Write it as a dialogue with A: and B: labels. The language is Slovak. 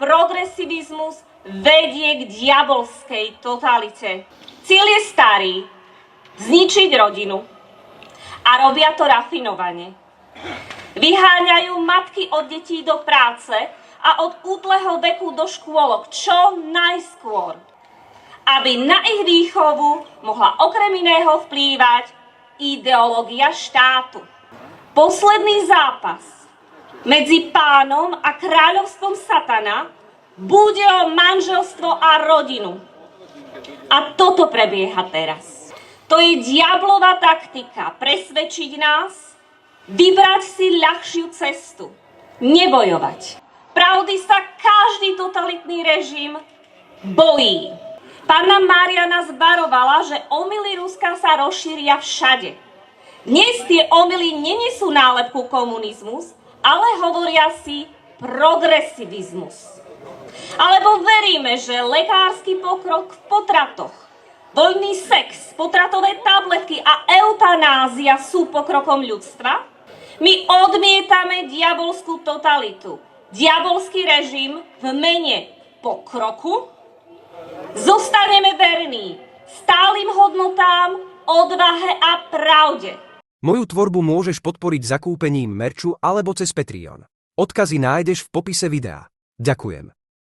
A: progresivizmus vedie k diabolskej totalite. Cieľ je starý, zničiť rodinu. A robia to rafinovane. Vyháňajú matky od detí do práce a od útleho veku do škôlok čo najskôr, aby na ich výchovu mohla okrem iného vplývať ideológia štátu. Posledný zápas medzi pánom a kráľovstvom satana bude o manželstvo a rodinu. A toto prebieha teraz. To je diablova taktika presvedčiť nás, vybrať si ľahšiu cestu, nebojovať. Pravdy sa každý totalitný režim bojí. Panna Mária nás varovala, že omyly Ruska sa rozšíria všade. Dnes tie omyly nenesú nálepku komunizmus, ale hovoria si progresivizmus. Alebo veríme, že lekársky pokrok v potratoch, voľný sex, potratové tabletky a eutanázia sú pokrokom ľudstva? My odmietame diabolskú totalitu, diabolský režim v mene pokroku. Zostaneme verní stálym hodnotám, odvahe a pravde.
B: Moju tvorbu môžeš podporiť zakúpením merču alebo cez Patreon. Odkazy nájdeš v popise videa. Ďakujem.